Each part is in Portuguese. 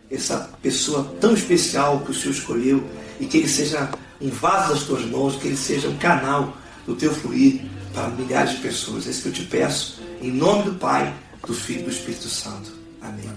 essa pessoa tão especial que o Senhor escolheu, e que ele seja um vaso das tuas mãos, que ele seja um canal do teu fluir para milhares de pessoas. É isso que eu te peço, em nome do Pai, do Filho e do Espírito Santo. Amém.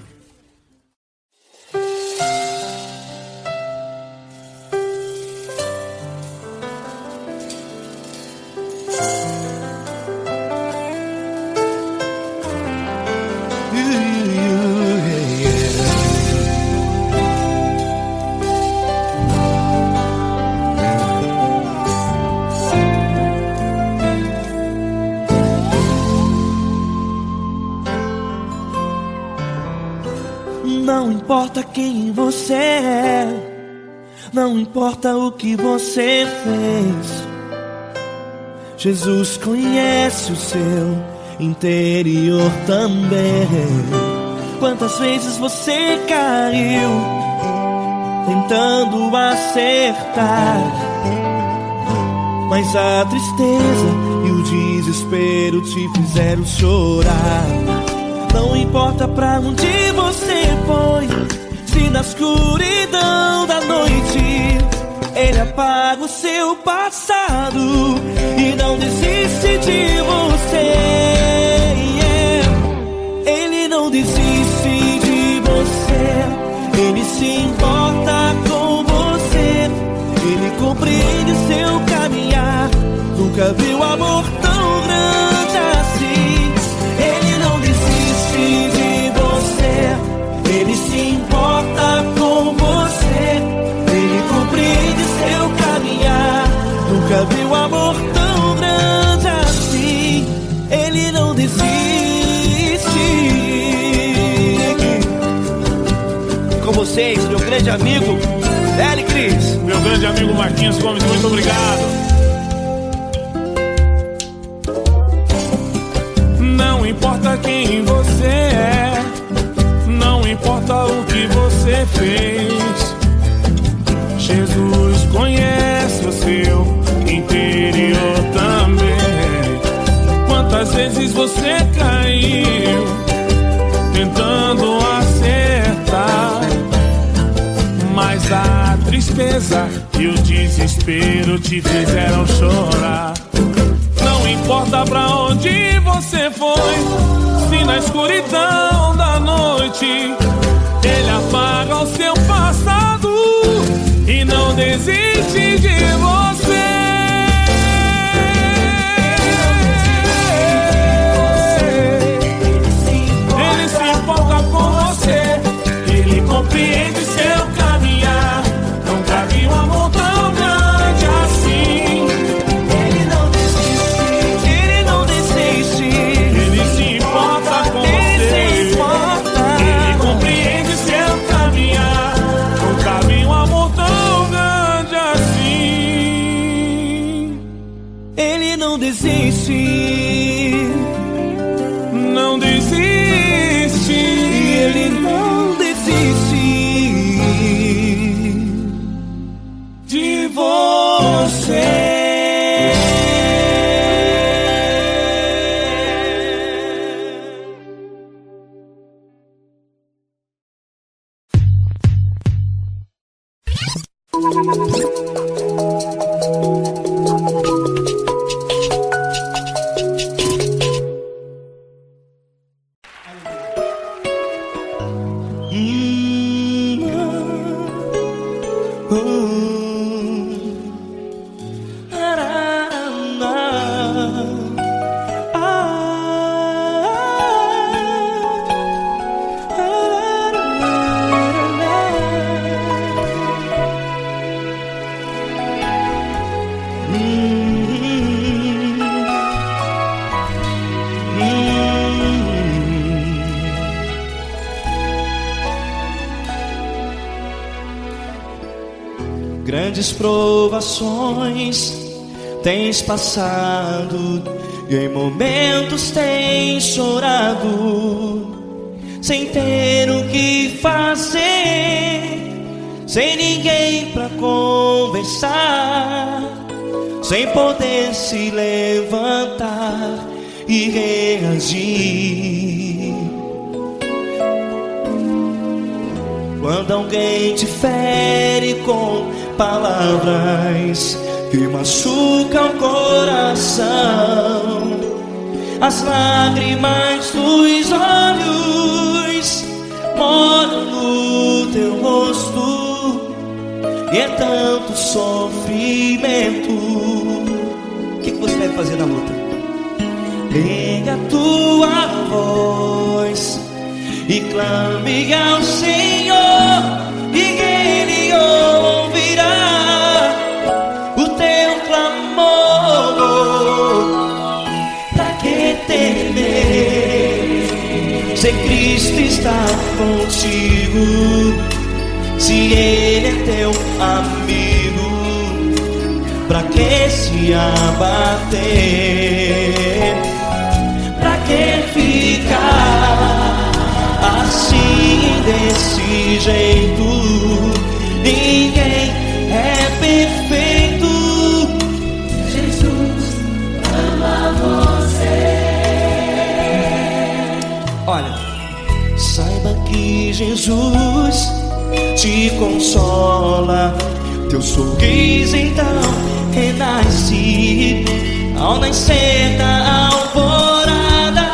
Não importa quem você é, não importa o que você fez, Jesus conhece o seu interior também. Quantas vezes você caiu tentando acertar, mas a tristeza e o desespero te fizeram chorar. Não importa pra onde você foi, se na escuridão da noite Ele apaga o seu passado e não desiste de você. Ele não desiste de você, Ele se importa com você, Ele compreende seu caminhar. Nunca viu amor tão grande assim. Ele não desiste de você, Ele se importa com você, Ele compreende seu caminhar. Nunca viu amor tão grande assim. Ele não desiste. Com vocês, meu grande amigo L. Cris, meu grande amigo Marquinhos Gomes, muito obrigado. Não importa quem você é, não importa o que você fez, Jesus conhece o seu interior também. Quantas vezes você caiu tentando acertar, mas a tristeza e o desespero te fizeram chorar. Não importa pra onde você foi, se na escuridão da noite Ele apaga o seu passado e não desiste de você. Ele se importa com você, Ele compreende seu caminhar. Nunca vi um amor tão grande assim. Ele não desiste, Ele não desiste, Ele se importa com você, Ele compreende seu caminhar. Nunca vi um amor tão grande assim. Ele não desiste, não desiste, Ele não desiste de você. Grandes provações tens passado e em momentos tens chorado, sem ter o que fazer, sem ninguém pra conversar, sem poder se levantar e reagir. Quando alguém te fere com palavras que machucam o coração, as lágrimas dos olhos moram no teu rosto, e é tanto sofrimento. O que você deve fazer na luta? Pega a tua voz e clame ao Senhor, e Ele ouvirá o teu clamor. Pra que temer, se Cristo está contigo, se Ele é teu amigo? Pra que se abater? Pra que ficar assim, desse jeito? Ninguém é perfeito. Jesus ama você. Olha, saiba que Jesus te consola. Teu sorriso então renasce ao nascer da alvorada,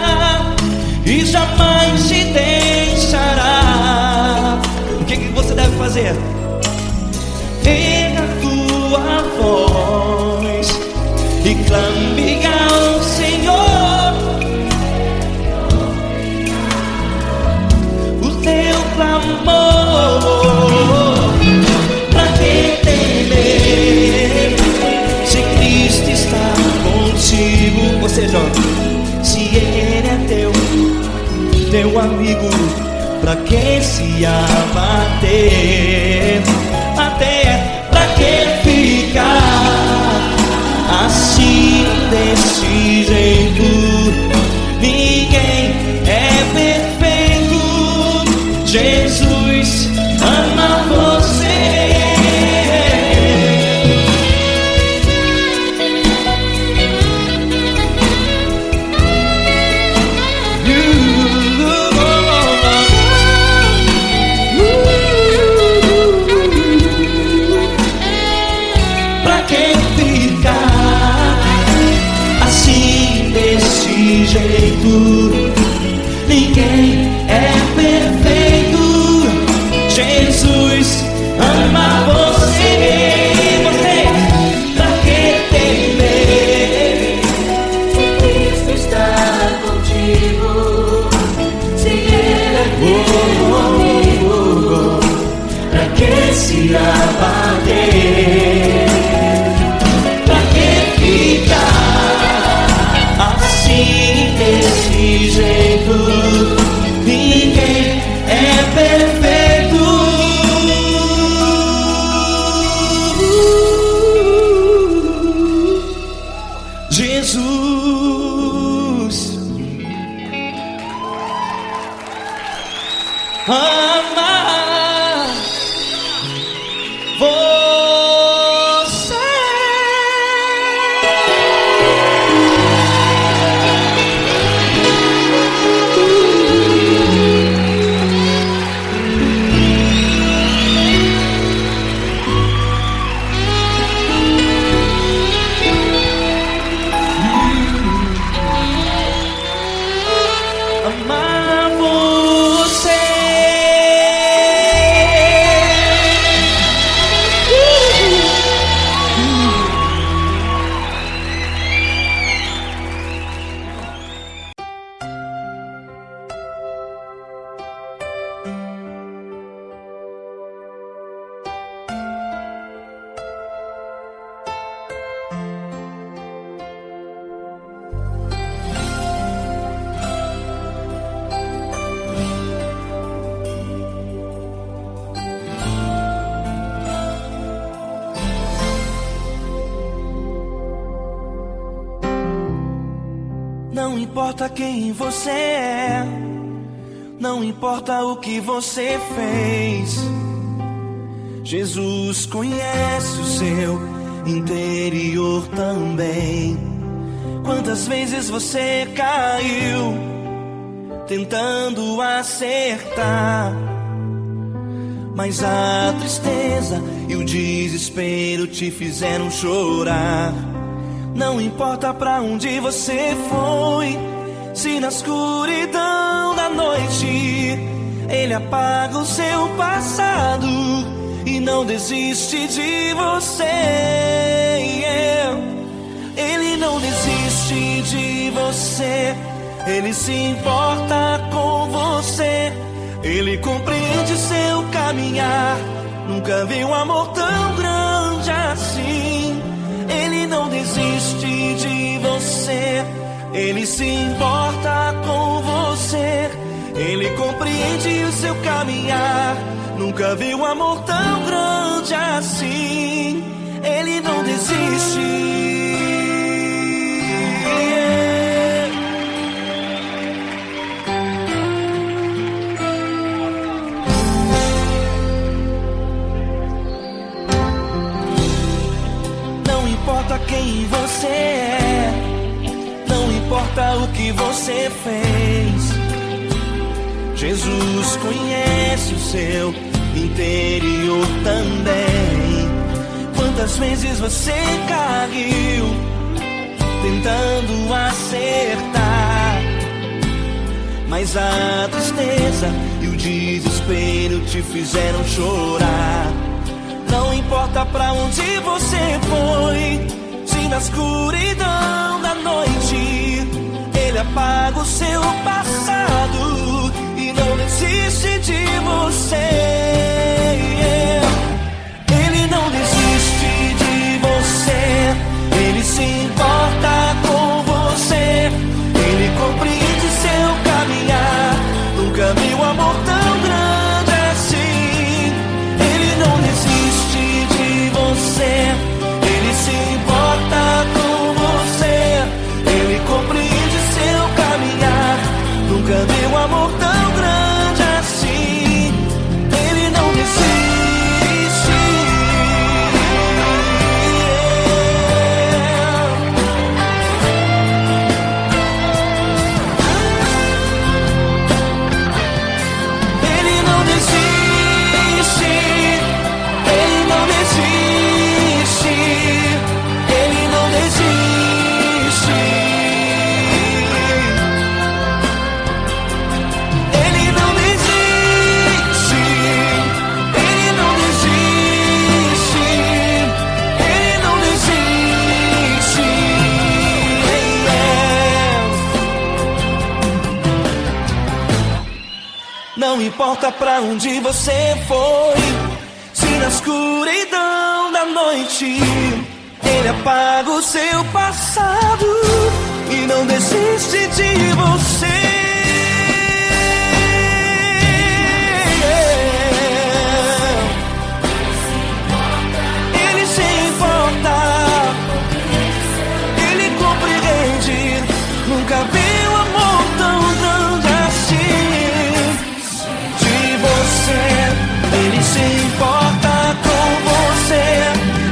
e jamais te deixará. O que você deve fazer? Erga a tua voz e clame ao Senhor, o teu clamor. Pra que temer, se Cristo está contigo? Ou seja, se Ele é teu amigo, pra que se abater? Até pra que ficar assim, desse jeito? Ninguém é perfeito. Jesus ama você. Pra que ficar assim, desse jeito? Ninguém é perfeito. Jesus ama você. Pra que temer, Se Cristo está contigo, se Ele é teu amigo, pra que se abater? Pra que ficar assim, desse jeito? Ninguém é perfeito. Jesus ama você. Amar você. Não importa quem você é, não importa o que você fez, Jesus conhece o seu interior também. Quantas vezes você caiu tentando acertar, mas a tristeza e o desespero te fizeram chorar. Não importa pra onde você foi, se na escuridão da noite Ele apaga o seu passado e não desiste de você. Ele não desiste de você, Ele se importa com você. Ele compreende seu caminhar, nunca vi um amor tão grande assim. Ele não desiste de você, Ele se importa com você. Ele compreende o seu caminhar, nunca vi um amor tão grande assim. Ele não desiste. Não importa quem você é, não importa o que você fez, Jesus conhece o seu interior também. Quantas vezes você caiu tentando acertar, mas a tristeza e o desespero te fizeram chorar. Não importa pra onde você foi, se na escuridão da noite Ele apaga o seu passado e não desiste de você. Ele não desiste de você, Ele se importa com você. Ele compreende seu caminhar, nunca vi um amor tão grande assim. Ele não desiste de você, Ele se importa com você. Ele compreende seu caminhar, nunca vi um amor tão grande assim. Ele não desiste. Ele não desiste. Ele não desiste. Ele não desiste. Ele não desiste. Ele não desiste. Ele não desiste. Não importa pra onde você foi, se na escuridão da noite Ele apaga o seu passado e não desiste de você. Ele se importa, Ele compreende, nunca vi um amor tão grande assim. De você, Ele se importa com você.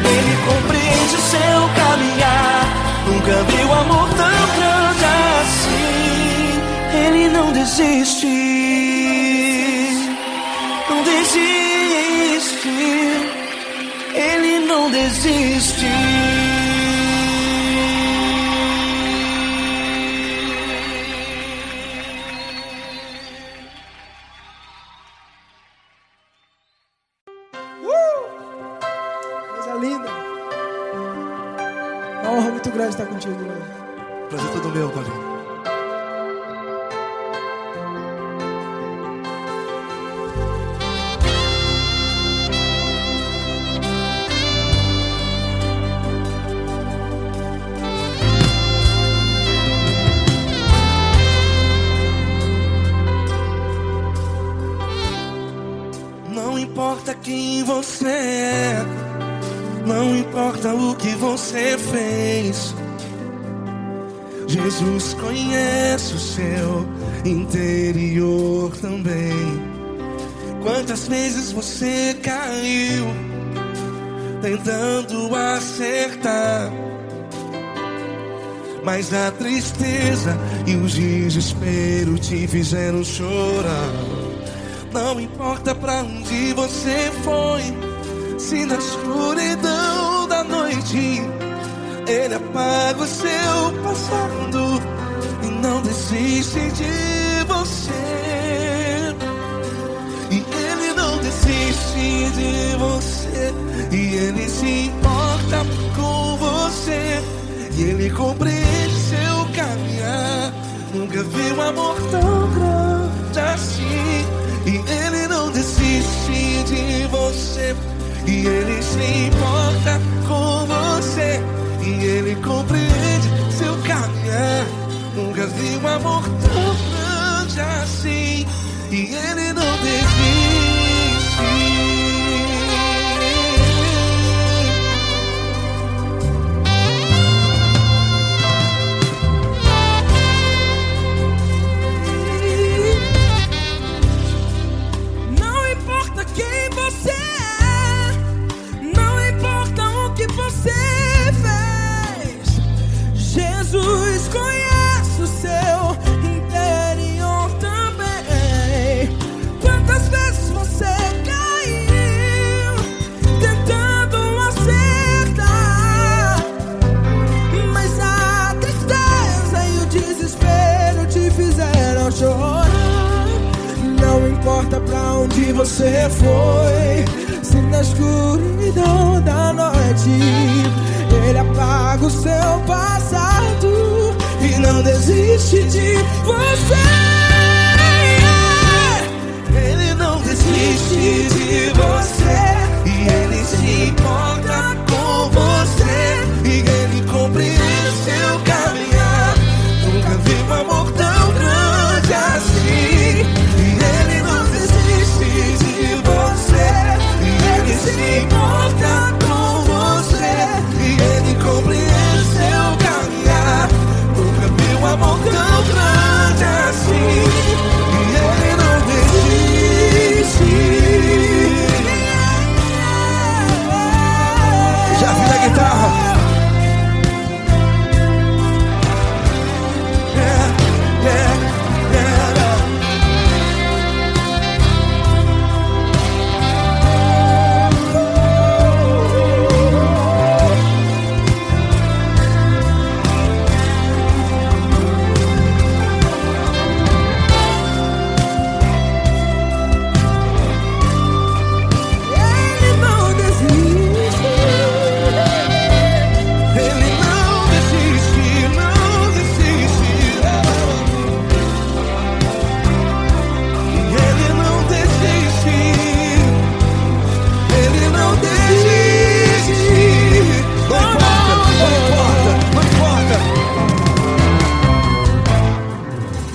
Ele compreende seu caminhar, nunca vi um amor tão grande assim. Ele não desiste, não desiste. Ele não desiste. Coisa linda. Uma honra muito grande estar contigo hoje. Prazer todo meu, Paulinho. Não importa quem você é, não importa o que você fez, Jesus conhece o seu interior também. Quantas vezes você caiu tentando acertar, mas a tristeza e o desespero te fizeram chorar. Não importa pra onde você foi, se na escuridão da noite Ele apaga o seu passado e não desiste de você. E Ele não desiste de você, e Ele se importa com você, e Ele compreende seu caminhar. Nunca vi um amor tão grande assim. E Ele não desiste de você, e Ele se importa com você, e Ele compreende seu caminhar. Nunca vi um amor tão grande assim. E Ele não desiste. Não importa quem você é, não importa o que você fez, Jesus conhece o seu interior também. Quantas vezes você caiu tentando acertar, mas a tristeza e o desespero te fizeram chorar. Não importa pra onde você foi, se na escuridão da noite Ele apaga o seu passado e não desiste de você. Ele não desiste de você, e Ele se importa com você, e Ele compreende seu caminhar. Nunca vi um amor tão grande assim. E Ele não desiste de você, e Ele se importa com você, e Ele compreende seu caminhar. Nunca vi um amor tão grande assim. E Ele não desiste. Já vi na guitarra.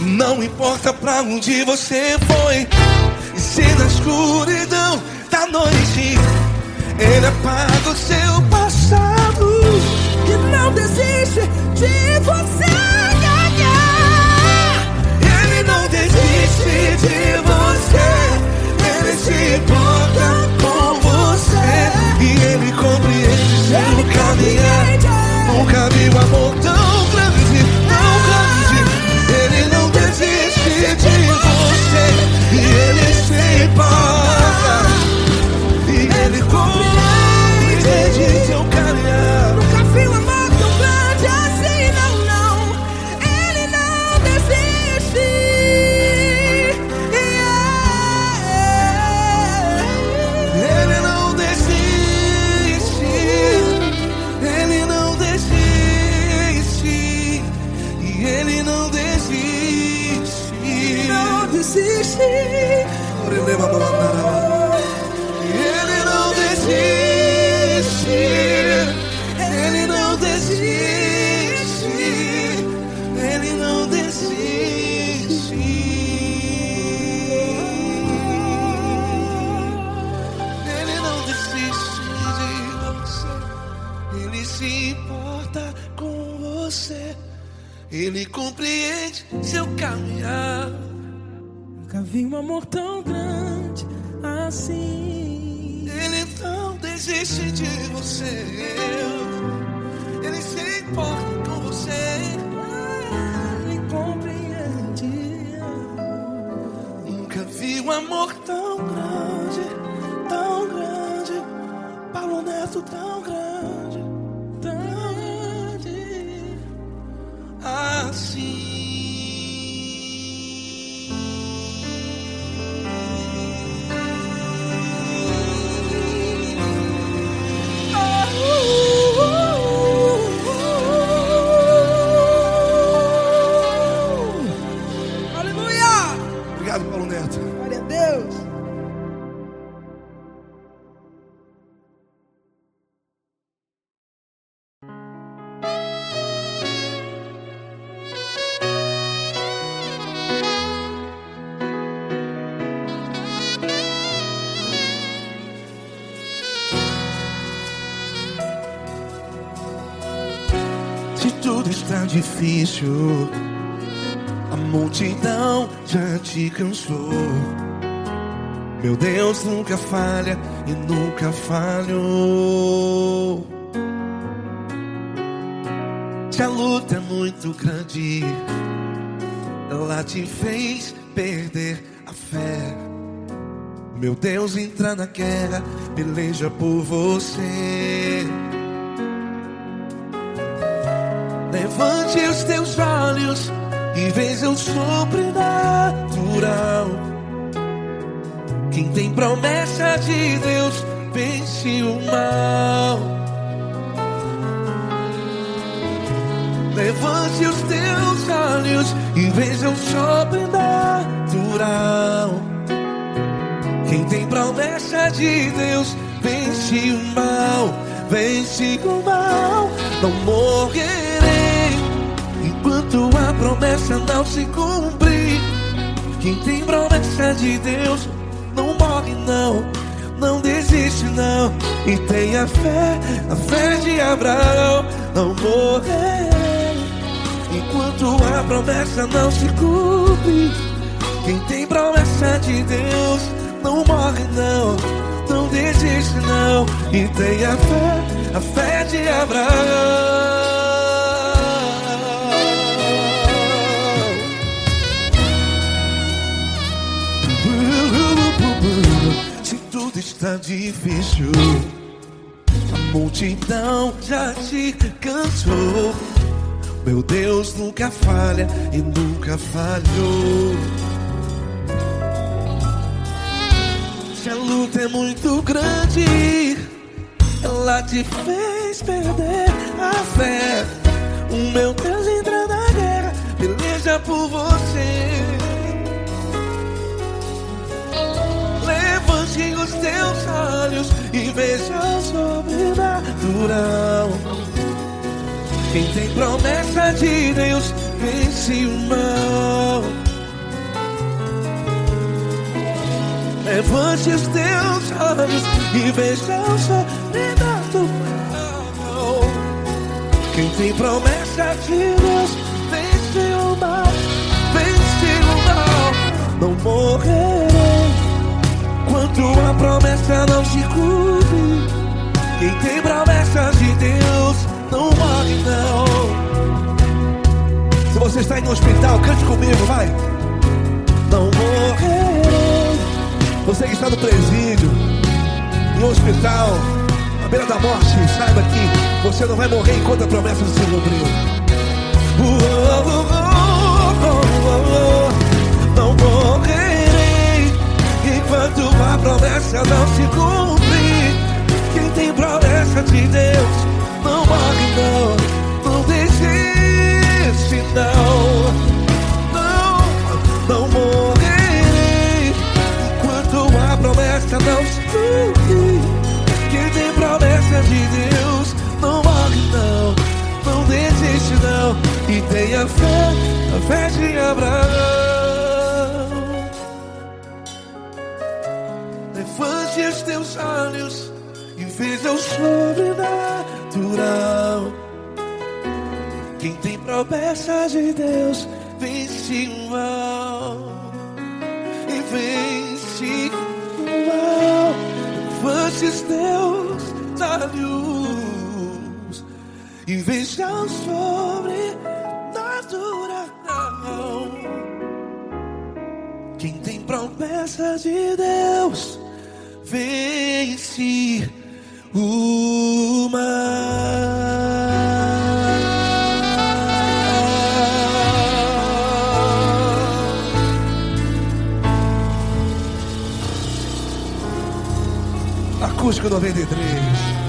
Não importa pra onde você foi, e se na escuridão da noite Ele apaga o seu passado E não desiste de você ganhar. Ele não desiste de você, Ele se importa com você, e Ele compreende seu caminhar. Nunca vi um amor tão grande, tão grande. Ele não desiste de você, e Ele se importa, e Ele compreende seu caminhar. Nunca vi um amor tão grande assim, não, não. Ele não desiste. Ele não desiste. Ele não desiste. E Ele não desiste. Não desiste. Ele não desiste. Ele não desiste. Ele não desiste. Ele não desiste de você. Ele se importa com você. Ele compreende seu caminhar. Nunca vi um amor tão grande assim. Ele não desiste de você. Ele se importa com você. Ele compreende. Nunca vi um amor tão grande, Paulo Neto tão grande, assim. Obrigado, Paulo Neto. Glória a Deus. Se tudo está difícil, a multidão já te cansou. Meu Deus nunca falha e nunca falhou. Se a luta é muito grande, ela te fez perder a fé. Meu Deus entra na guerra, peleja por você. Levante os teus olhos e veja o sobrenatural. Quem tem promessa de Deus vence o mal. Levante os teus olhos e veja o sobrenatural. Quem tem promessa de Deus vence o mal. Vence o mal. Não morrerei enquanto a promessa não se cumprir. Quem tem promessa de Deus não morre não, não desiste não. E tenha fé, a fé de Abraão. Não morrerei enquanto a promessa não se cumpre. Quem tem promessa de Deus não morre não, não desiste não. E tenha fé, a fé de Abraão. Se tudo está difícil, a multidão já te cansou. Meu Deus nunca falha e nunca falhou. Se a luta é muito grande, ela te fez perder a fé. O meu Deus entra na guerra, peleja por você. Levante os teus olhos e veja o sobrenatural. Quem tem promessa de Deus vence o mal. Levante os teus olhos e veja o sobrenatural. Quem tem promessa de Deus vence o mal. Vence o mal. Não morrerei enquanto a promessa não se cumpre. Quem tem promessa de Deus não morre não. Se você está em um hospital, cante comigo, vai. Não morrerei. Você que está no presídio, em um hospital, à beira da morte, saiba que você não vai morrer enquanto a promessa não se cumpriu. Não morrerei enquanto a promessa não se cumprir. Quem tem promessa de Deus não morre não, não desiste não. Não morrerei enquanto a promessa não se cumprir. Quem tem promessa de Deus não morre não, não desiste não. E tenha fé, a fé de Abraão. Levante os teus olhos e veja o sobrenatural. Quem tem promessa de Deus vence o mal. E vence o mal. Levante os teus olhos e veja o sobrenatural. Quem tem promessa de Deus vence o mar. Acústico 93.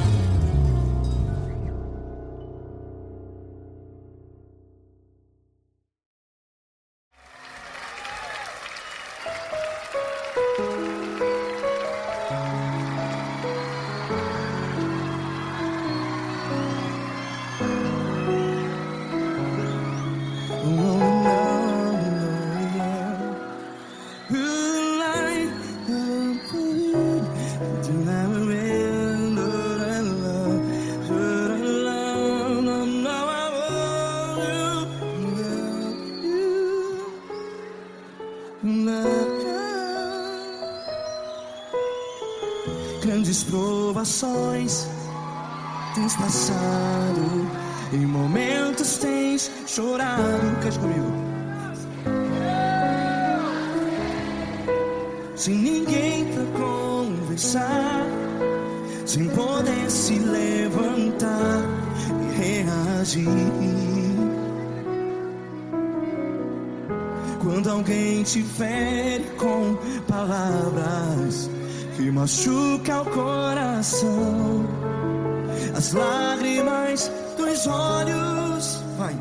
Grandes provações tens passado, em momentos tens chorado. Cante comigo. Sem ninguém pra conversar, sem poder se levantar e reagir. Quando alguém te fere com palavras que machuca o coração, as lágrimas dos olhos, vai.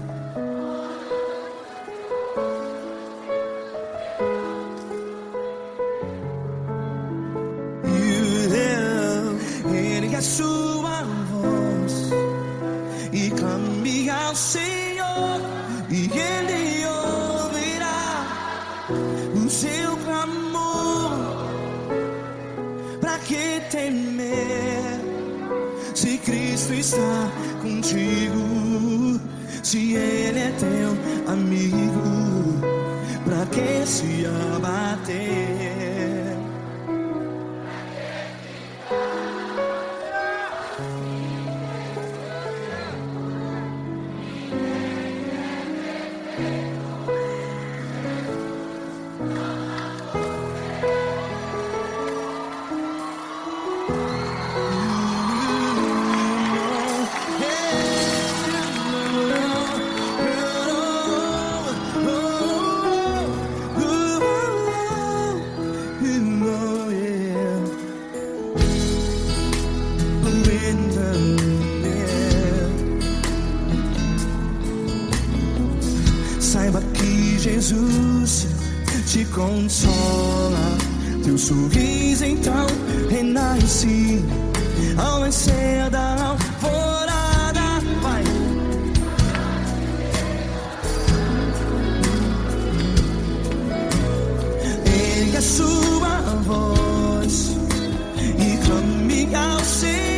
Ergue a sua voz e clame ao Senhor, e Ele ouvirá o seu clamor. Pra que temer, se Cristo está contigo? Se Ele é teu amigo, pra que se abater? Saiba que Jesus te consola, teu sorriso então renasce ao nascer da alvorada. Vai. Ergue a sua voz e clame ao Senhor.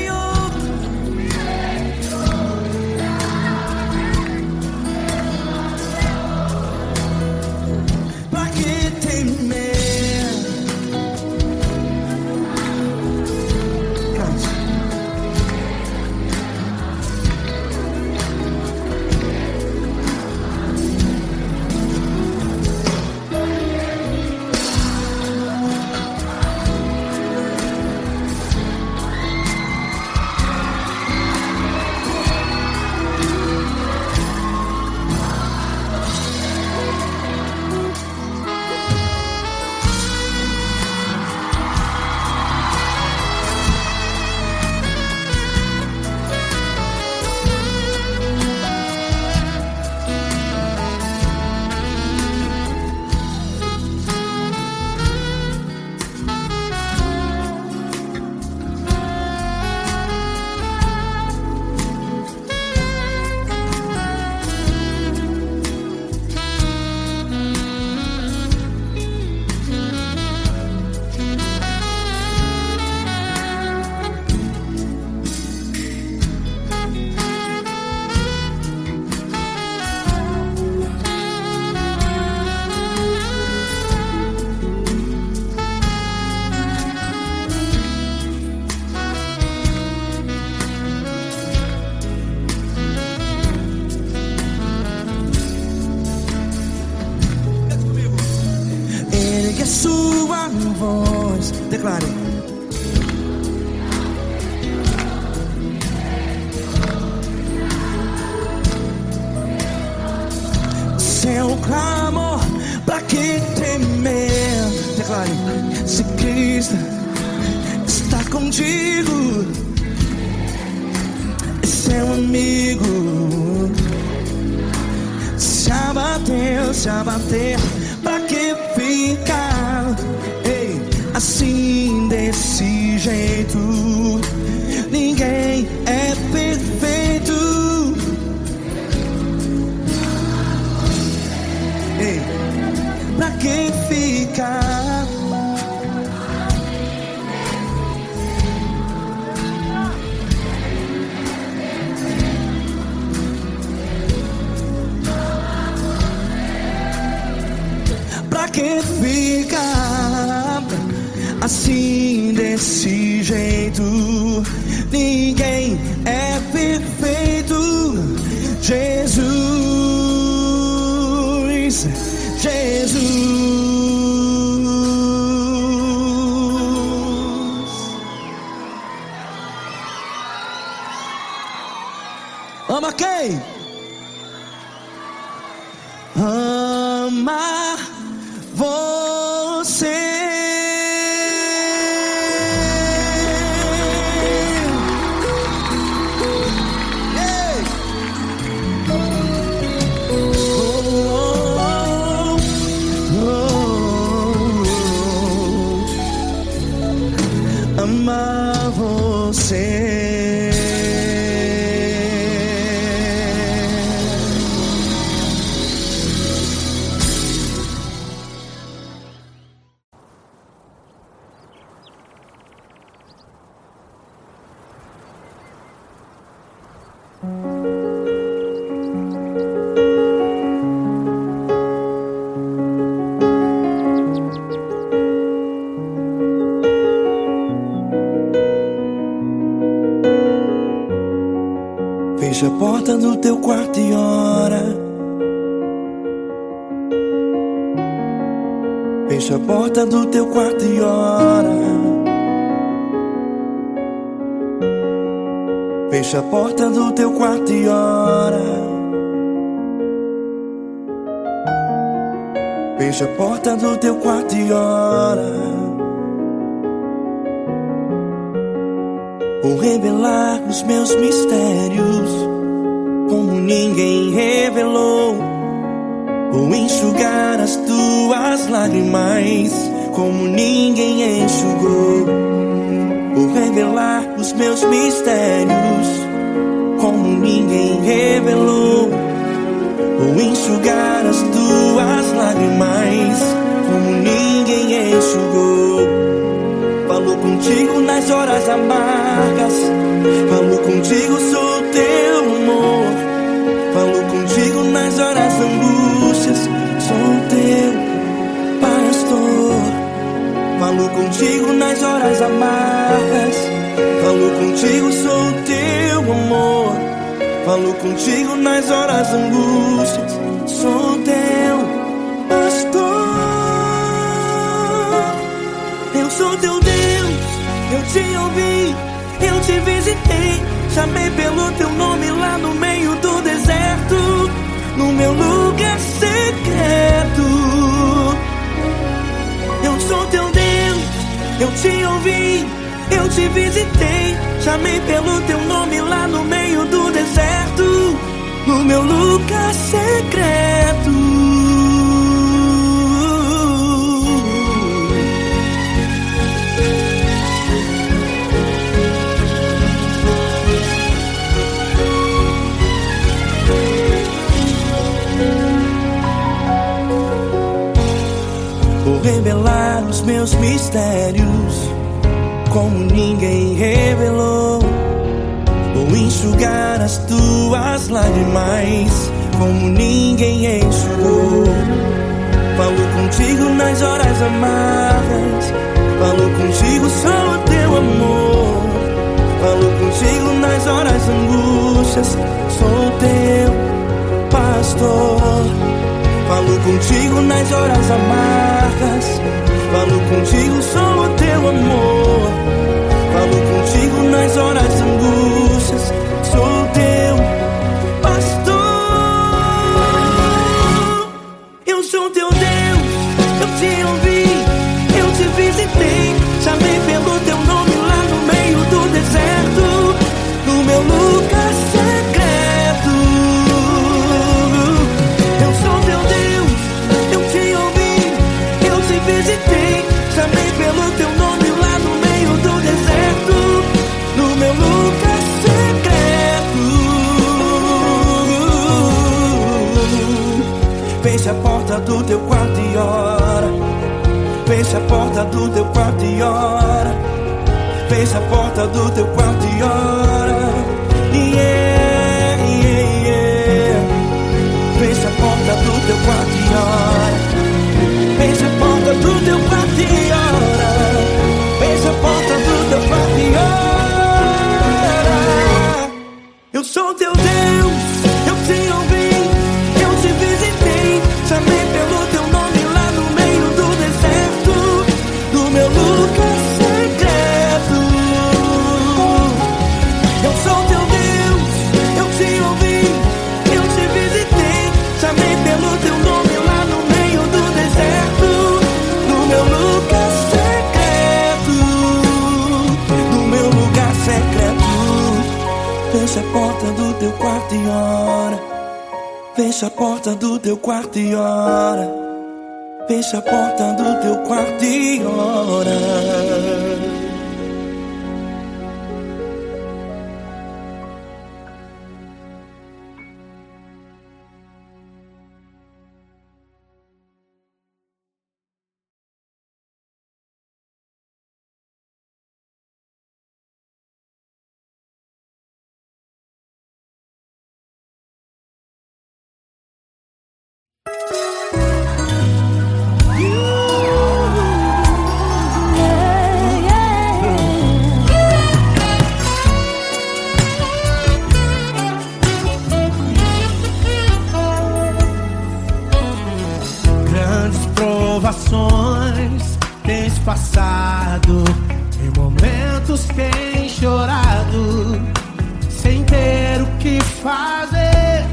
sua voz. Declare. Seu clamor, pra que temer? Declare. Se Cristo está contigo, seu amigo. Se abater, pra que ficar? Ei, assim desse jeito, ninguém é perfeito. Ei, pra que ficar? Pra que ficar assim desse jeito? Ninguém é perfeito. Jesus, Jesus. Ama quem? Ama você. Ei. Ama você. Fecha a porta do teu quarto e ora. Fecha a porta do teu quarto e ora. Fecha a porta do teu quarto e ora. Fecha a porta do teu quarto e ora. Vou revelar os meus mistérios como ninguém revelou. Vou enxugar as tuas lágrimas como ninguém enxugou. Vou revelar os meus mistérios como ninguém revelou. Vou enxugar as tuas lágrimas como ninguém enxugou. Falou contigo nas horas amargas, falou contigo, sou teu amor. Falou contigo nas horas angústias, sou teu pastor. Falou contigo nas horas amargas, falou contigo, sou teu amor. Falou contigo nas horas angústias, sou teu pastor. Eu sou teu Deus, eu te ouvi, eu te visitei. Chamei pelo teu nome lá no meio do deserto, no meu lugar secreto. Eu sou teu Deus, eu te ouvi, eu te visitei. Chamei pelo teu nome lá no meio do deserto, no meu lugar secreto. Vou revelar os meus mistérios como ninguém revelou. Vou enxugar as tuas lágrimas como ninguém enxugou. Falou contigo nas horas amargas, falou contigo, sou teu amor. Falou contigo nas horas angústias, sou teu pastor. Falou contigo nas horas amargas, Falo contigo, sou o teu amor. Falo contigo nas horas de angústias. Sou o teu pastor. Eu sou teu Deus, eu te ouvi, eu te visitei. Chamei pelo teu nome lá no meio do deserto, no meu lugar secreto. Eu sou teu Deus, eu te ouvi, eu te visitei. Chamei pelo teu nome lá no meio do deserto, no meu lugar secreto. Feche a porta do teu quarto e ora. Feche a porta do teu quarto e ora. Feche a porta do teu quarto e ora. Yeah, yeah, yeah. Feche a porta do teu quarto e ora. Feche a porta do teu quarto e ora. Feche a porta do teu quarto e ora. Eu sou teu Deus, eu te ouvi, eu te visitei. Chamei pelo teu nome lá no meio do deserto, no meu lugar secreto. Eu sou teu Deus, eu te ouvi, eu te visitei. Chamei pelo teu nome lá no meio do deserto, no meu lugar secreto, no meu lugar secreto. Fecha a porta do teu quarto e ora. Fecha a porta do teu quarto e ora. Fecha a porta do teu quarto e ora. Grandes provações tens passado, em momentos tens chorado, sem ter o que fazer,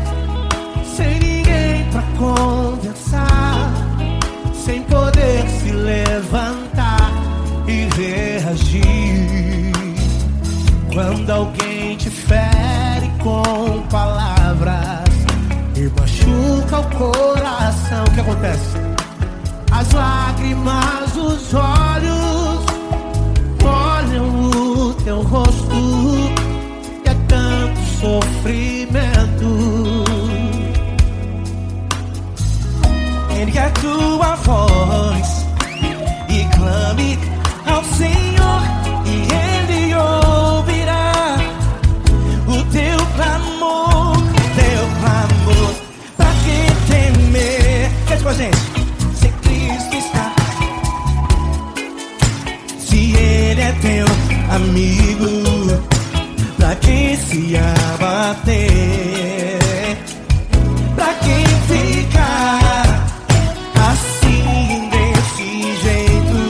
sem ninguém pra conversar, sem poder se levantar e reagir. Quando alguém te fere com palavras e machuca o coração, o que acontece? As lágrimas dos olhos molham o teu rosto, e é tanto sofrimento. Ergue a tua voz e clame ao Senhor, e Ele ouvirá o teu clamor, pra que temer? Cante com a gente. Se Cristo está, se Ele é teu amigo, pra que se abater? Pra que ficar assim desse jeito?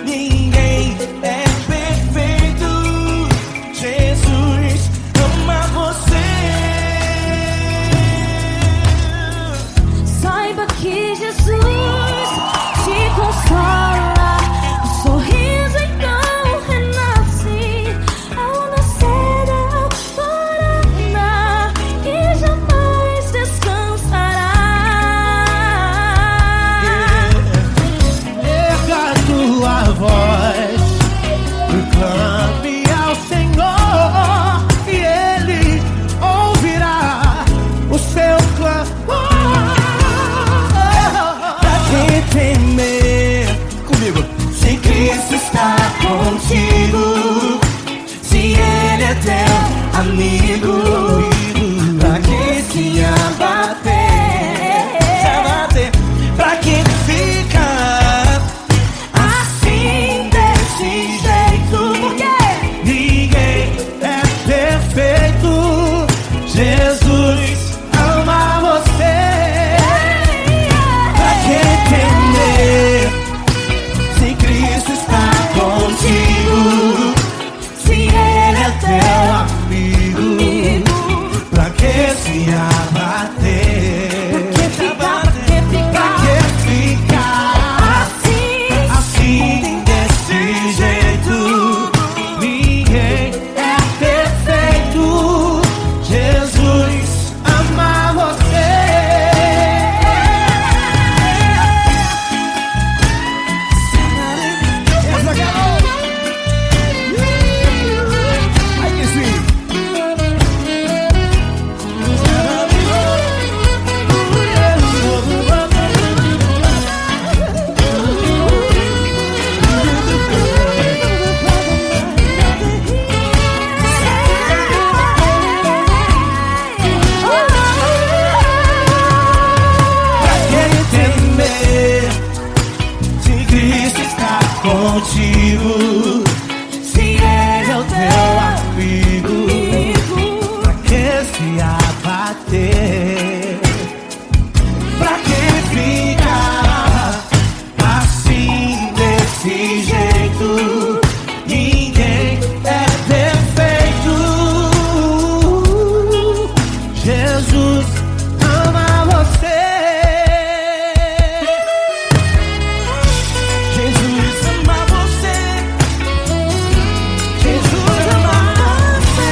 Ninguém é perfeito. Jesus ama você. Saiba que Jesus te consola. O sorriso então renasce ao nascer da alvorada, e jamais descansará. Erga a tua voz e clame ao Senhor, e Ele ouvirá o seu clamor. Pra que temer contigo. Se ele é o teu amigo, pra que se abater? Pra que ficar assim desse jeito? Ninguém é perfeito. Jesus ama você. Jesus ama você. Jesus ama você.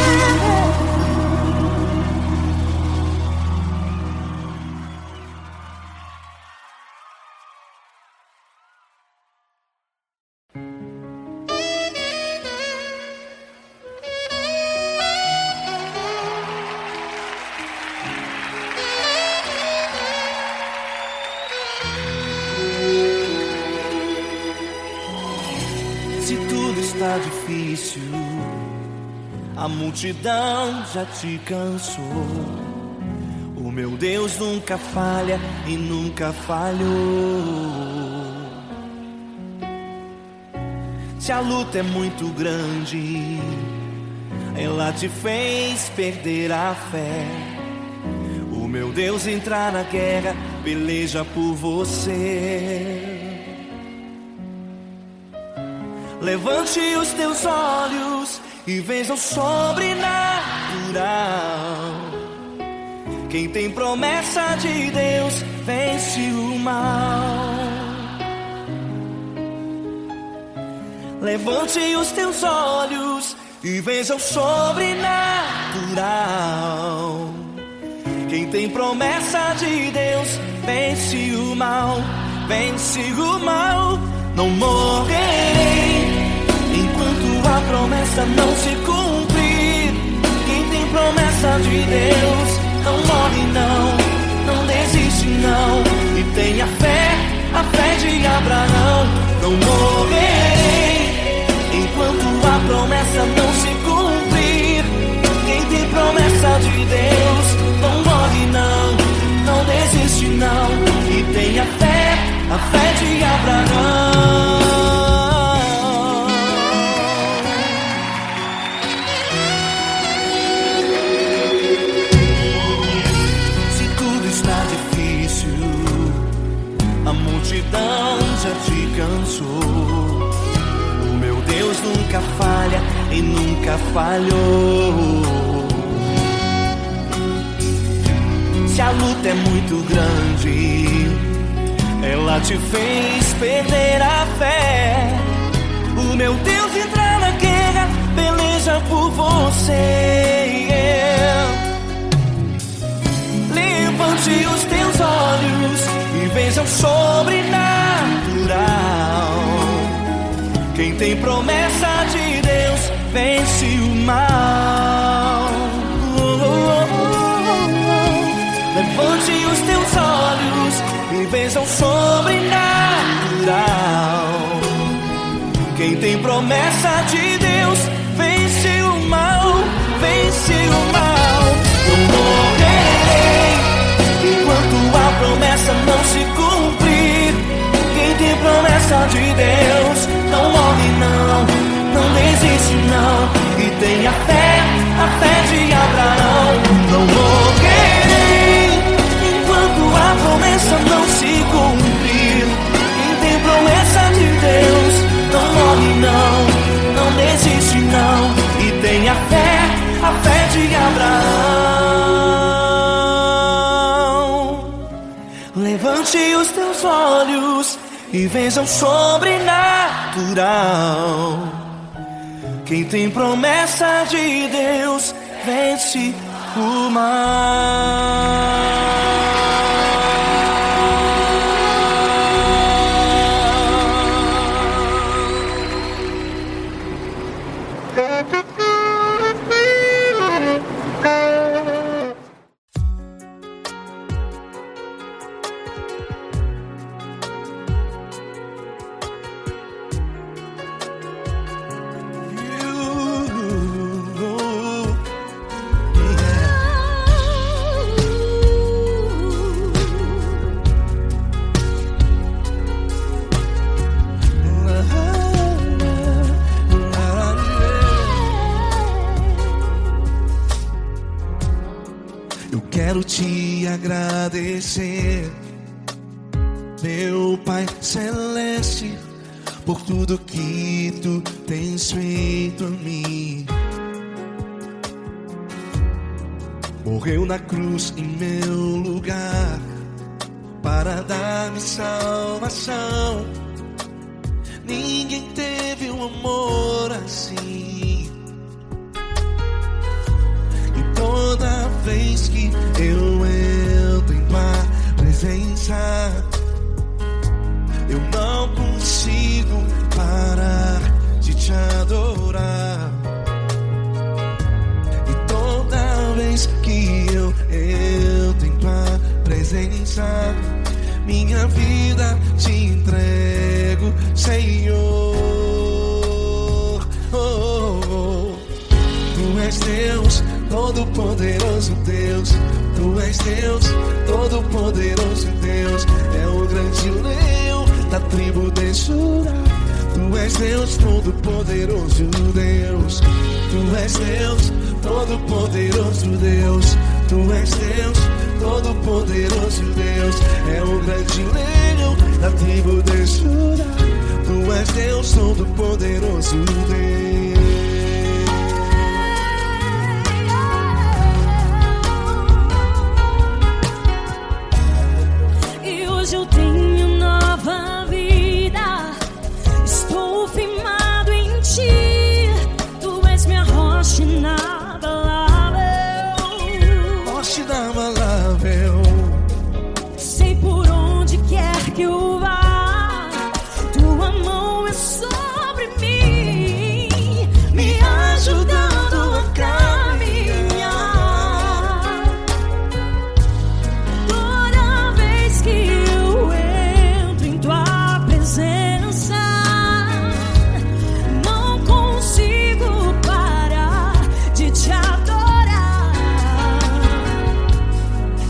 Se tudo está difícil, a multidão já te cansou. O meu Deus nunca falha e nunca falhou. Se a luta é muito grande, ela te fez perder a fé. O meu Deus entrar na guerra, peleja por você. Levante os teus olhos e veja o sobrenatural. Quem tem promessa de Deus vence o mal. Levante os teus olhos e veja o sobrenatural. Quem tem promessa de Deus vence o mal. Vence o mal. Não morrerei enquanto a promessa não se cumprir. Quem tem promessa de Deus não morre não, não desiste não. E tenha fé, a fé de Abraão. Não morrerei enquanto a promessa não se cumprir. Quem tem promessa de Deus não morre não, não desiste não. E tenha fé, a fé de Abraão. Se tudo está difícil, a multidão já te cansou. O meu Deus nunca falha e nunca falhou. Se a luta é muito grande, ela te fez perder a fé. O meu Deus entra na guerra, peleja por você. Levante os teus olhos e veja o sobrenatural. Quem tem promessa de Deus vence o mal. Levante os teus olhos e veja o sobrenatural. Quem tem promessa de Deus vence o mal, vence o mal. Não morrerei enquanto a promessa não se cumprir. Quem tem promessa de Deus não morre não, não desiste não. E tenha fé, a fé de Abraão. Não morrerei enquanto a promessa não se cumprir. Quem tem promessa de Deus não morre não, não desiste não. E tenha fé, a fé de Abraão. Levante os teus olhos e veja o sobrenatural. Quem tem promessa de Deus vence o mal. quero te agradecer, meu Pai Celeste, por tudo que tu tens feito a mim. Morreu na cruz em meu lugar para dar-me salvação. Ninguém teve um amor assim. E toda vez que eu entro em tua presença, eu não consigo parar de te adorar. E toda vez que eu entro em tua presença, minha vida te entrego, Senhor. Oh, oh, oh. Tu és Deus, todo-poderoso Deus. Tu és Deus, todo-poderoso Deus. É o grande leão da tribo de Judá. Tu és Deus, todo-poderoso Deus. Tu és Deus, todo-poderoso Deus. Tu és Deus, todo-poderoso Deus. É o grande leão da tribo de Judá. Tu és Deus, todo-poderoso Deus. E hoje eu tenho nova vida. Estou firmado em ti. Tu és minha rocha inabalável. Rocha inabalável. Sei por onde quer que eu vá, tua mão é sobre mim, me ajudando a caminhar. Toda vez que eu entro em tua presença, não consigo parar de te adorar.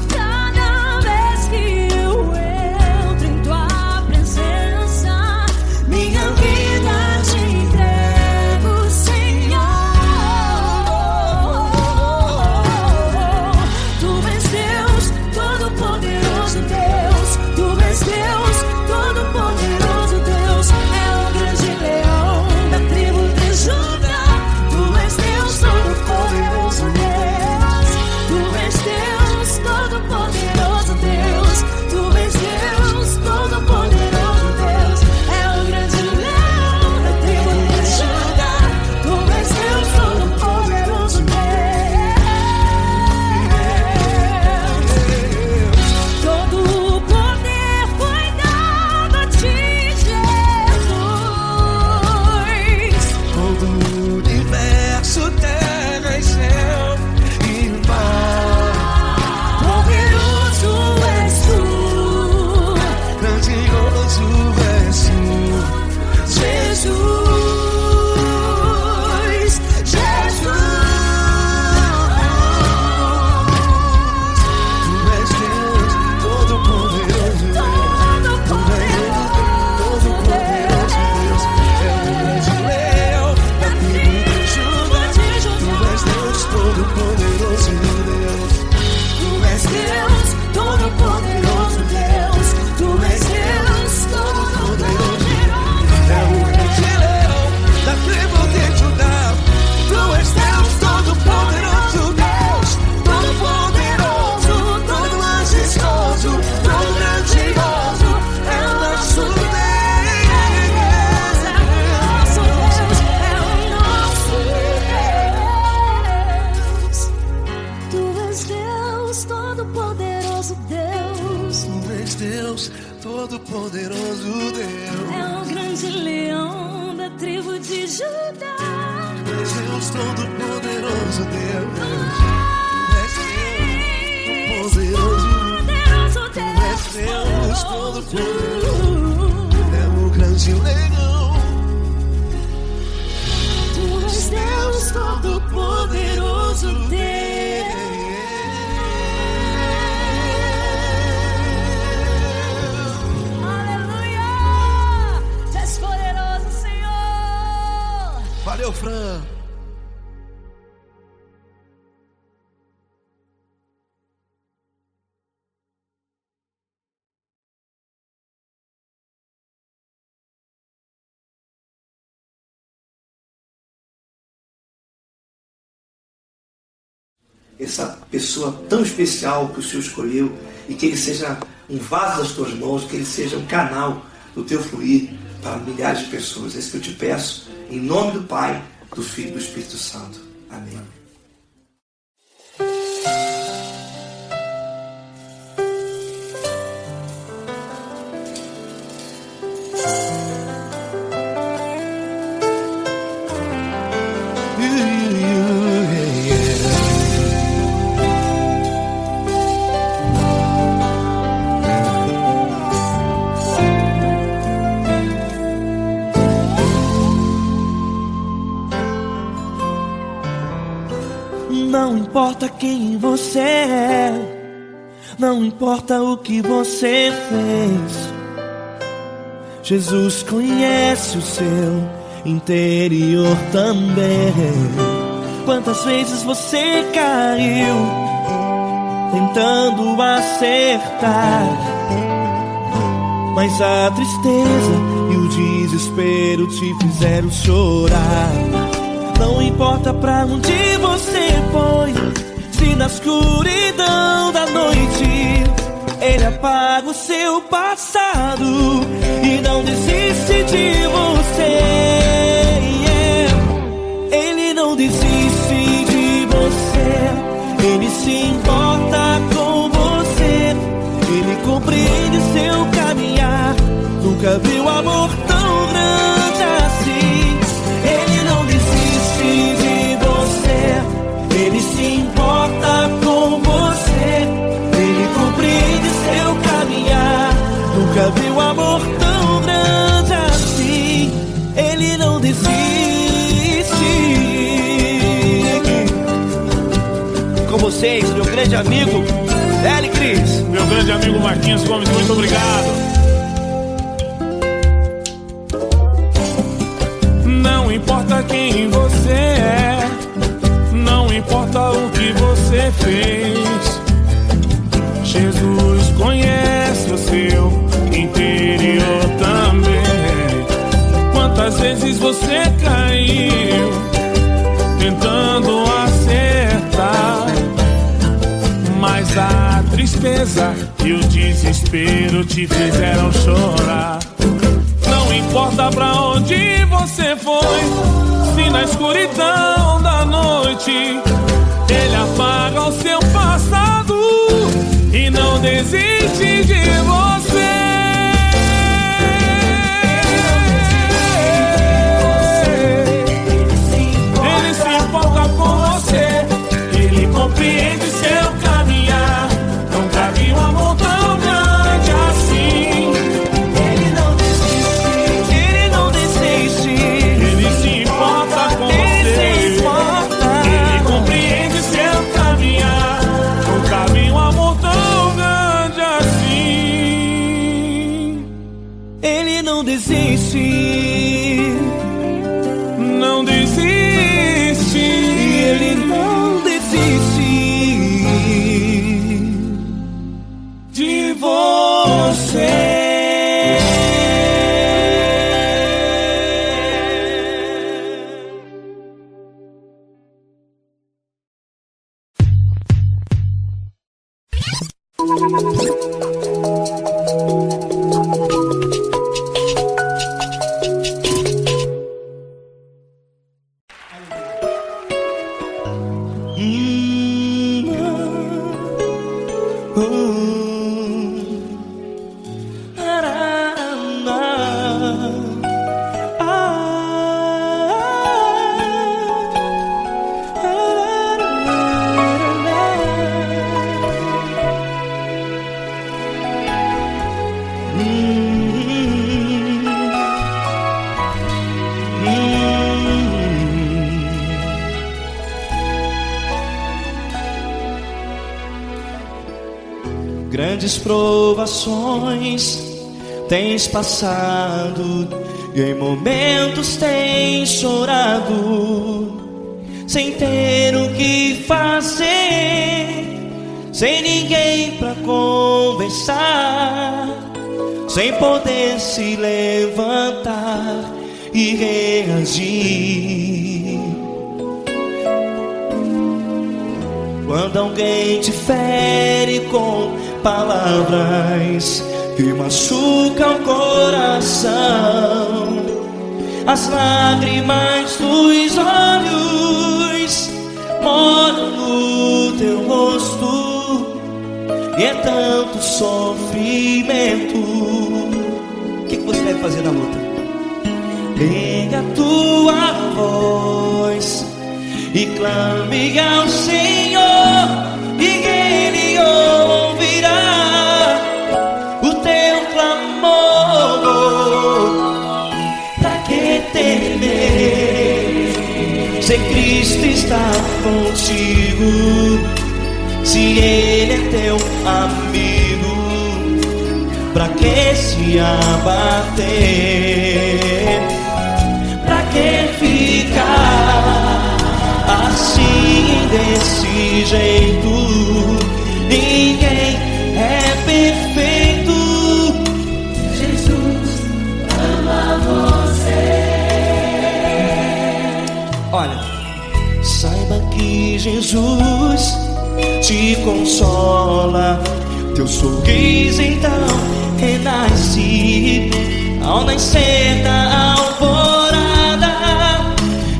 Cada vez que eu entro em tua presença, minha vida te entrego, Senhor. Tu és Deus, todo-poderoso Deus. Tu és Deus, todo-poderoso Deus. É o grande leão da tribo de Judá. Tu és Deus, todo-poderoso Deus. Tu és Deus, todo-poderoso Deus. Tu és Deus, todo-poderoso Deus. É o grande leão da tribo de Judá. Tu és Deus, todo-poderoso Deus. Todo o poder foi dado a ti, Jesus. Todo o universo, terra e céu e mar. Poderoso és tu, Grandioso és tu, Jesus. Jesus. Tu és Deus, todo-poderoso Deus. Todo-poderoso Deus. É o grande leão da tribo de Judá. Tu és Deus, todo-poderoso Deus. Tu és Deus, todo-poderoso Deus. Tu és Deus, todo-poderoso. É o grande leão da tribo de Judá. Tu és Deus, todo-poderoso Deus. Todo-poderoso, todo majestoso, todo grandioso. É o nosso Deus. Nosso Deus é o nosso Deus. Tu és Deus, todo-poderoso Deus. Tu és Deus, todo-poderoso Deus. É o grande leão da tribo de Judá. Tu és Deus, todo-poderoso Deus. Tu és Deus, Poderoso és Deus, Deus. todo-poderoso. É o grande leão. Tu és Deus, todo-poderoso Deus. Aleluia! Tu és poderoso, Senhor. Valeu, Fran. essa pessoa tão especial que o Senhor escolheu e que ele seja um vaso das tuas mãos, que ele seja um canal do teu fluir para milhares de pessoas. É isso que eu te peço, em nome do Pai, do Filho e do Espírito Santo. Amém. Não importa quem você é, não importa o que você fez, Jesus conhece o seu interior também. Quantas vezes você caiu tentando acertar, mas a tristeza e o desespero te fizeram chorar. Não importa pra onde você foi, se na escuridão da noite Ele apaga o seu passado e não desiste de você. Ele não desiste de você, Ele se importa com você, Ele compreende seu caminhar. Nunca viu amor tão grande assim. Ele não desiste de você, Ele se importa com você, Ele compreende seu caminhar. Nunca viu amor tão grande assim. Ele não desiste. Com vocês, meu grande amigo L. Cris. Meu grande amigo Marquinhos Gomes, muito obrigado. Não importa quem você é, não importa o que você fez, Jesus conhece o seu interior também. Quantas vezes você caiu tentando acertar, mas a tristeza e o desespero te fizeram chorar. Não importa pra onde você foi, se na escuridão da noite Ele apaga o seu passado e não desiste de você. Ele se importa com você, Ele compreende seu caminhar. Nunca vi um amor tão grande assim. Ele não desiste, Ele não desiste. Ele se importa com você, Ele compreende seu caminhar. Nunca vi um amor tão grande assim. Ele não desiste, não desiste. Ele não desiste De você. Grandes provações tens passado e em momentos tens chorado, sem ter o que fazer, sem ninguém pra conversar, sem poder se levantar e reagir. Quando alguém te fere com palavras que machucam o coração, as lágrimas dos olhos molham no teu rosto, e é tanto sofrimento. O que você deve fazer na luta? Pega a tua voz e clame ao Senhor, e Ele ouvirá o teu clamor. Pra que temer, se Cristo está contigo? Se Ele é teu amigo, pra que se abater? Pra que ficar assim, desse jeito? Ninguém é perfeito. Jesus ama você. Olha, saiba que Jesus te consola. Teu sorriso então renasce ao nascer da alvorada,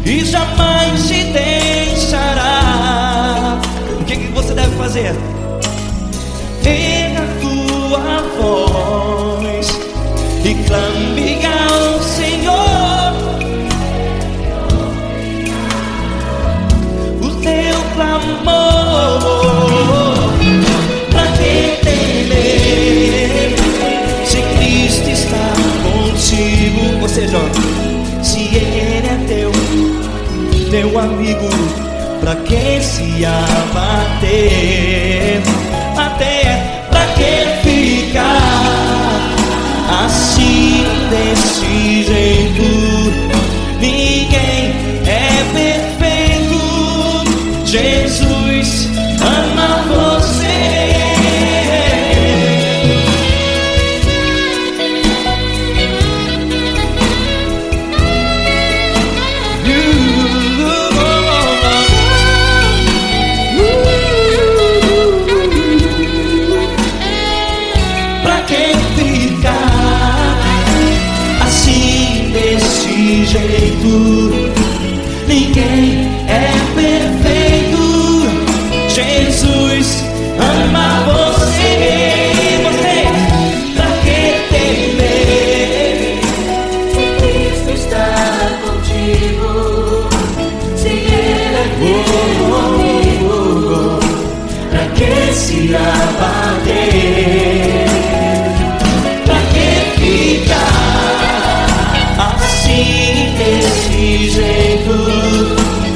e jamais te deixará. O que você deve fazer? Pega a tua voz e clame ao Senhor, o teu clamor. Pra que temer, se Cristo está contigo? Ou seja, se Ele é teu amigo, pra que se abater? Até pra que ficar assim, desse jeito? Ninguém é perfeito. Jesus ama você. Pra que ficar assim, desse jeito? Ninguém é perfeito. Jesus ama você. Pra que temer, se Cristo está contigo? Se Ele é teu amigo, pra que se abater? Pra que ficar assim, desse jeito?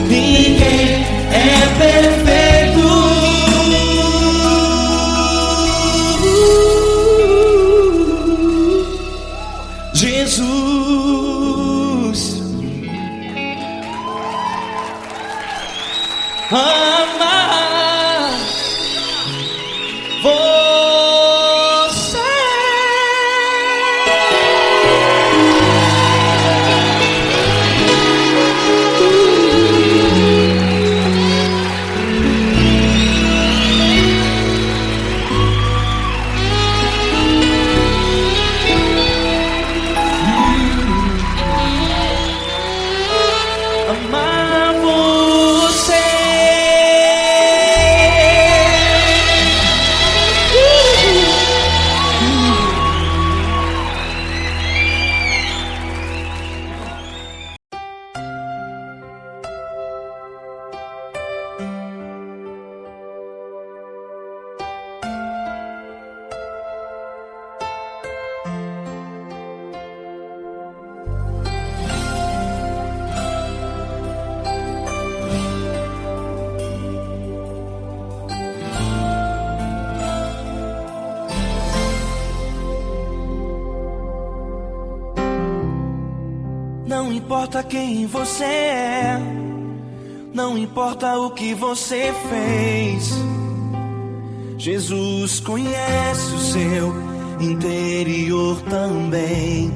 Ninguém é perfeito. Jesus ama você. Amar você. Não importa quem você é, não importa o que você fez, Jesus conhece o seu interior também.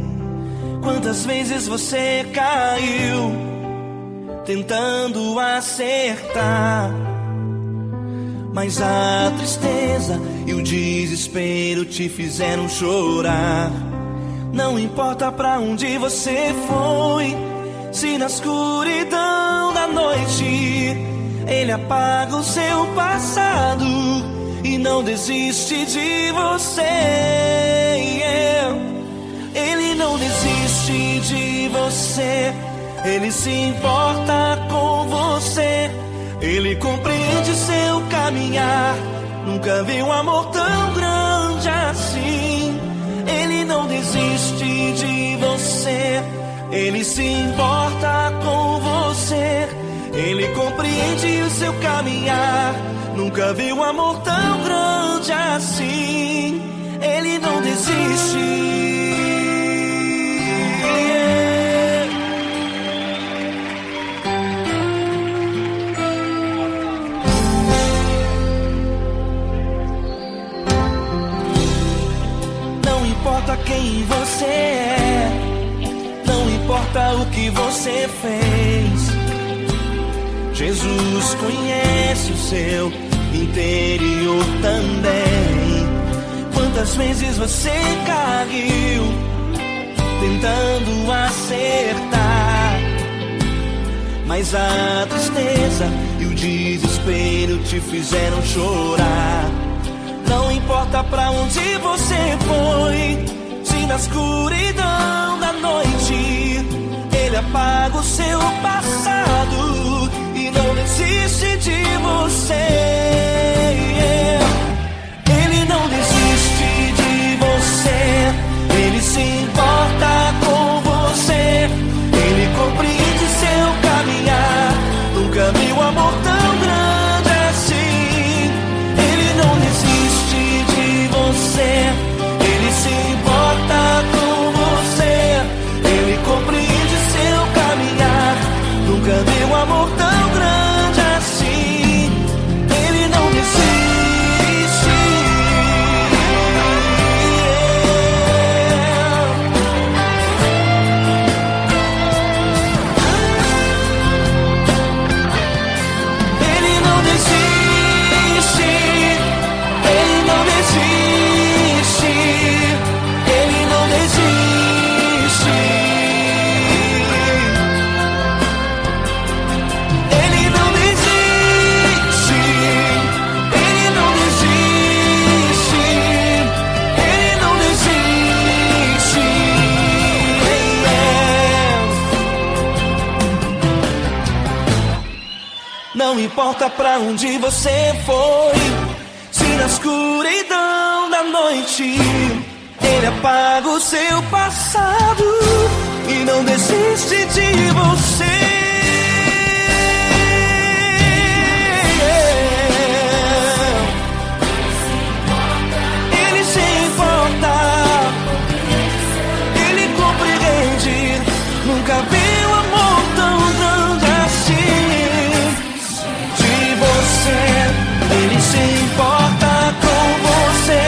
Quantas vezes você caiu tentando acertar, mas a tristeza e o desespero te fizeram chorar. Não importa pra onde você foi, se na escuridão da noite Ele apaga o seu passado e não desiste de você. Ele não desiste de você, Ele se importa com você, Ele compreende seu caminhar. Nunca vi um amor tão grande assim. Ele não desiste de você, Ele se importa com você, Ele compreende o seu caminhar. Nunca vi um amor tão grande assim. Ele não desiste. Não importa quem você é, não importa o que você fez, Jesus conhece o seu interior também. Quantas vezes você caiu tentando acertar, mas a tristeza e o desespero te fizeram chorar. Não importa pra onde você foi, se na escuridão da noite Ele apaga o seu passado e não desiste de você. Ele não desiste de você, Ele se importa com você, Ele compreende seu caminhar. Nunca vi um amor tão grande assim. Ele não desiste de você, Ele se importa com você, Ele compreende seu caminhar. Nunca vi um amor tão grande assim. Ele não desiste. Ele não desiste. Ele não desiste. Ele não desiste. Ele não desiste. Ele não desiste. Ele não desiste. Não importa pra onde você foi, se na escuridão da noite Ele apaga o seu passado e não desiste de você. Ele se importa, Ele compreende. Nunca vi um amor tão grande assim. De você, Ele se importa com você,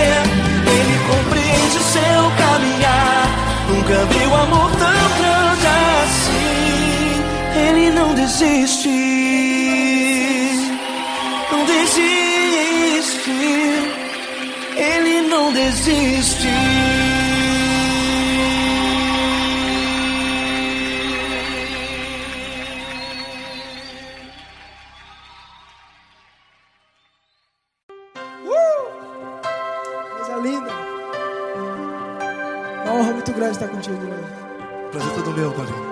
Ele compreende seu caminhar. Nunca vi um amor tão grande assim. Ele não desiste, não desiste. Ele não desiste. Coisa linda. Uma honra muito grande estar contigo, Glória. Prazer todo meu, Paulinho.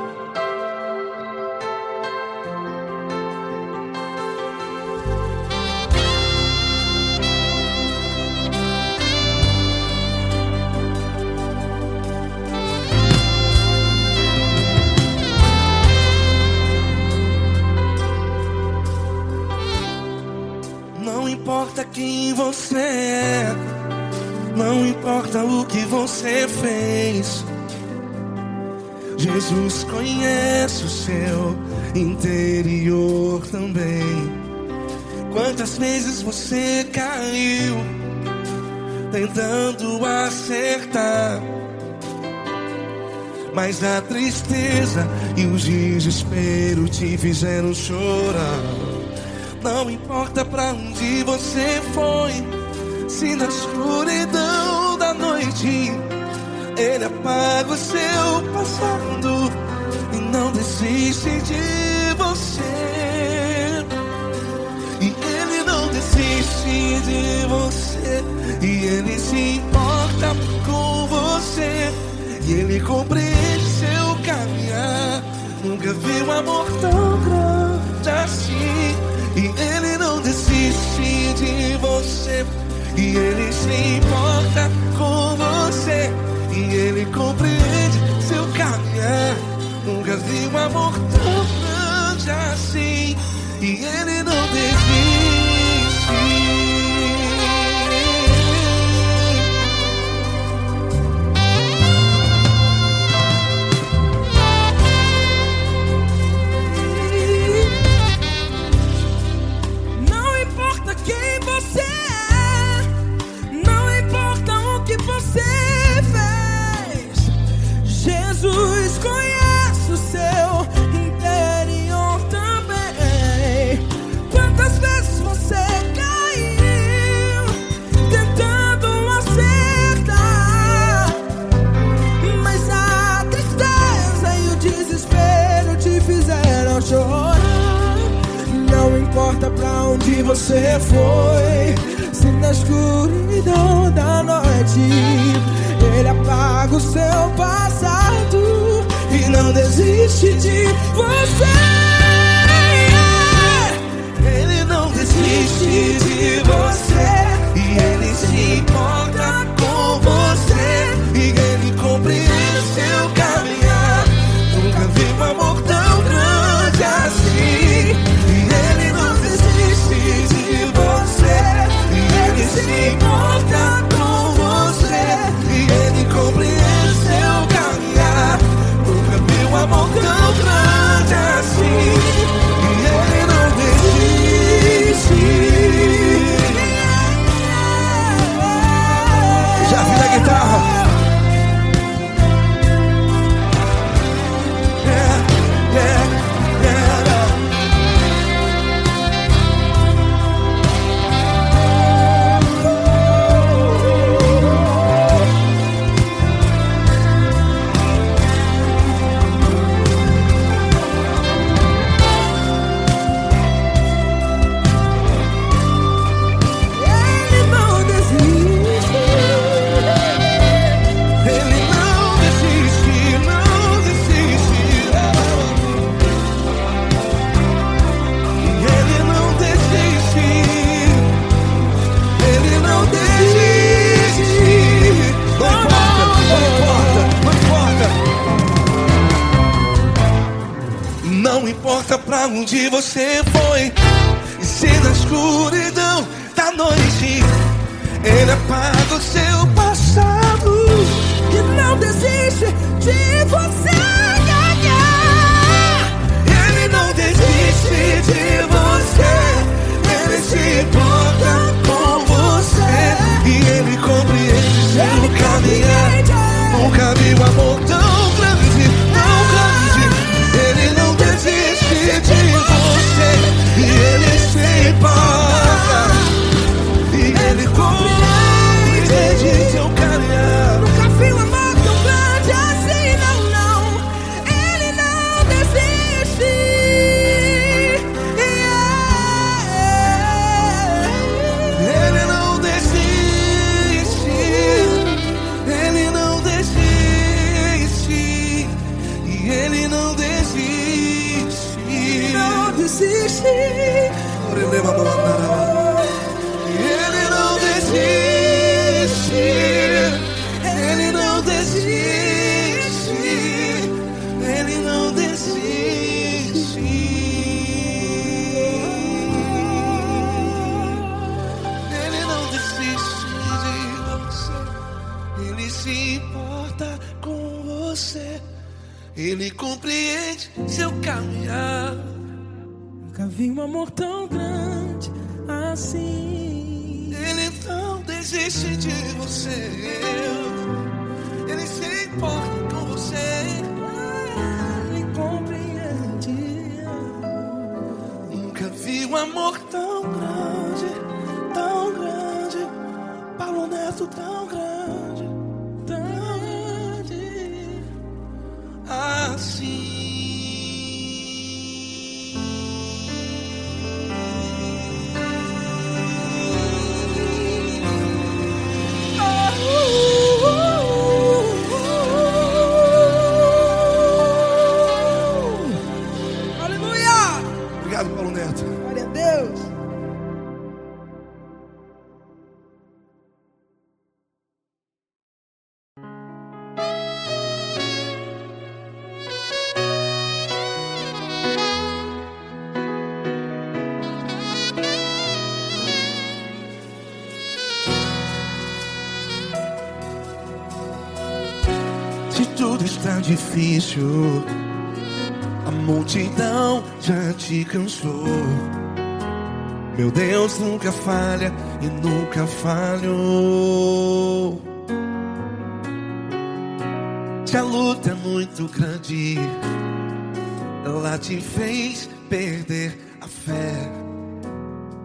Não importa quem você é, não importa o que você fez, Jesus conhece o seu interior também. Quantas vezes você caiu tentando acertar, mas a tristeza e o desespero te fizeram chorar. Não importa pra onde você foi, se na escuridão da noite Ele apaga o seu passado e não desiste de você. E Ele não desiste de você, e Ele se importa com você, e Ele compreende seu caminhar. Nunca vi um amor tão grande assim. E Ele não desiste de você, e Ele se importa com você, e Ele compreende seu caminhar. Nunca vi um amor tão grande assim. E Ele não desiste. Não importa quem você é, não importa o que você fez, Jesus conhece o seu interior também. Quantas vezes você caiu tentando acertar, mas a tristeza e o desespero te fizeram chorar. Não importa pra onde você foi, se na escuridão da noite Ele apaga o seu passado e não desiste de você. Ele não desiste de você, e Ele se importa com você, e Ele compreende seu caminhar. Nunca vi um amor tão grande assim. E Ele não desiste de você, e Ele se importa com você, e Ele compreende seu caminhar. Nunca vi um amor tão grande assim. E Ele não desiste. Já vi a guitarra. Não importa pra onde você foi, e se na escuridão da noite Ele apaga o seu passado E não desiste de você. Ele não desiste de você, Ele se importa com você, e Ele compreende seu caminhar. Nunca vi um amor tão grande, tão grande. Ele não desiste de você, e Ele se importa, e Ele compreende seu caminhar. Nunca vi um amor tão grande assim, não, não. Ele não desiste. Ele não desiste. Ele não desiste. E Ele não desiste. Não desiste. Ele não desiste. Ele não desiste. Ele não desiste. Ele não desiste de você. Ele se importa com você. Ele compreende seu caminhar. Nunca vi um amor tão grande assim. Ele não desiste de você. Ele se importa com você. Ele compreende. Nunca vi um amor tão Se tudo está difícil, a multidão já te cansou. Meu Deus nunca falha e nunca falhou. Se a luta é muito grande, ela te fez perder a fé.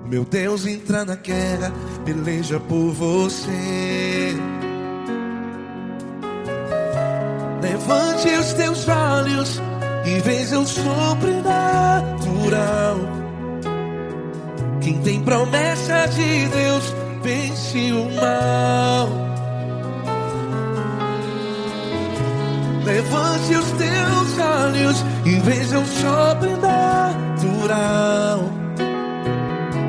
Meu Deus entra na guerra, peleja por você. Levante os teus olhos e veja o sobrenatural. Quem tem promessa de Deus vence o mal. Levante os teus olhos e veja o sobrenatural.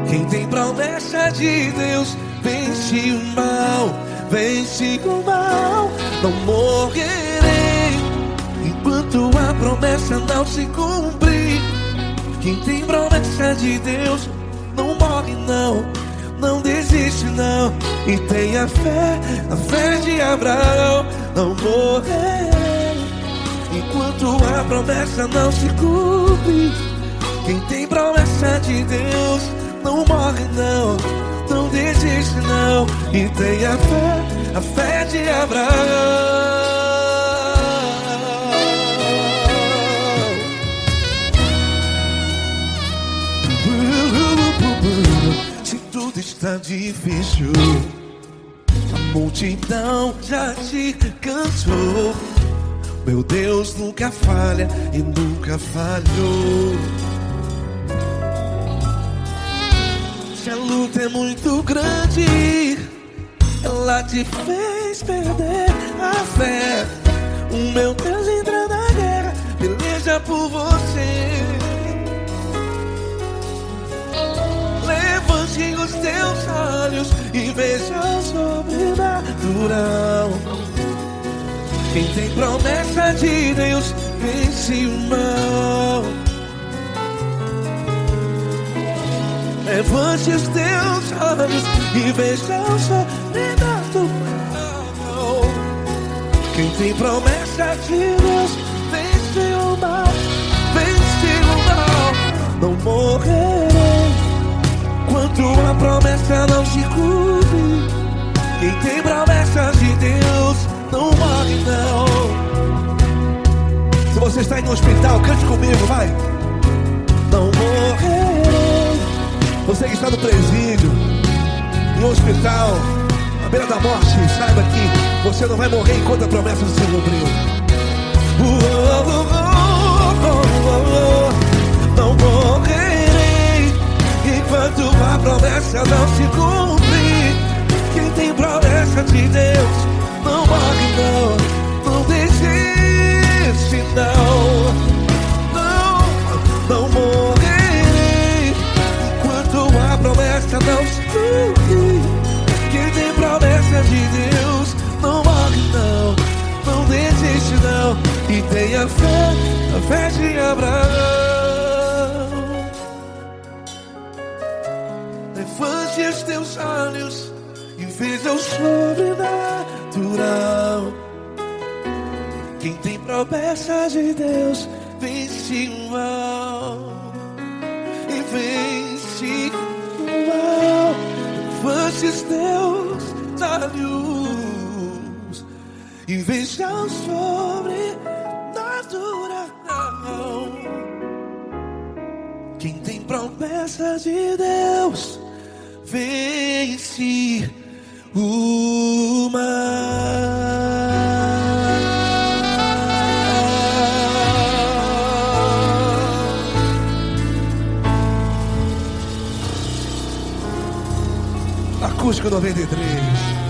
Quem tem promessa de Deus vence o mal. Vence o mal. Não morrerei enquanto a promessa não se cumprir. Quem tem promessa de Deus não morre não, não desiste não. E tenha fé, a fé de Abraão. Não morrerei enquanto a promessa não se cumpre. Quem tem promessa de Deus não morre não, não desiste não. E tenha fé, a fé de Abraão. Se tudo está difícil, a multidão já te cansou. Meu Deus nunca falha e nunca falhou. Se a luta é muito grande, ela te fez perder a fé. O meu Deus entra na guerra, peleja por você. Levante os teus olhos e veja o sobrenatural. Quem tem promessa de Deus vence o mal. Levante os teus olhos e veja o sobrenatural. Quem tem promessa de Deus vence o mal. Vence o mal. Não morrerei enquanto a promessa não se cumpre. Quem tem promessa de Deus não morre não. Se você está aí no hospital, cante comigo, vai. Não morrerei. Você que está no presídio, no hospital, à beira da morte, saiba que você não vai morrer enquanto a promessa não se cumpriu. Não morrerei enquanto a promessa não se cumprir. Quem tem promessa de Deus não morre não, não desiste não. Não morrerei enquanto a promessa não se cumprir. Quem tem promessa de Deus não morre não, não desiste não. E tenha fé, a fé de Abraão. Levante os teus olhos e veja o sobrenatural. Quem tem promessa de Deus vence o mal. E vence o mal. Levante os teus olhos e veja o sobrenatural. Quem tem promessa de Deus vence o mal. Acústico 93.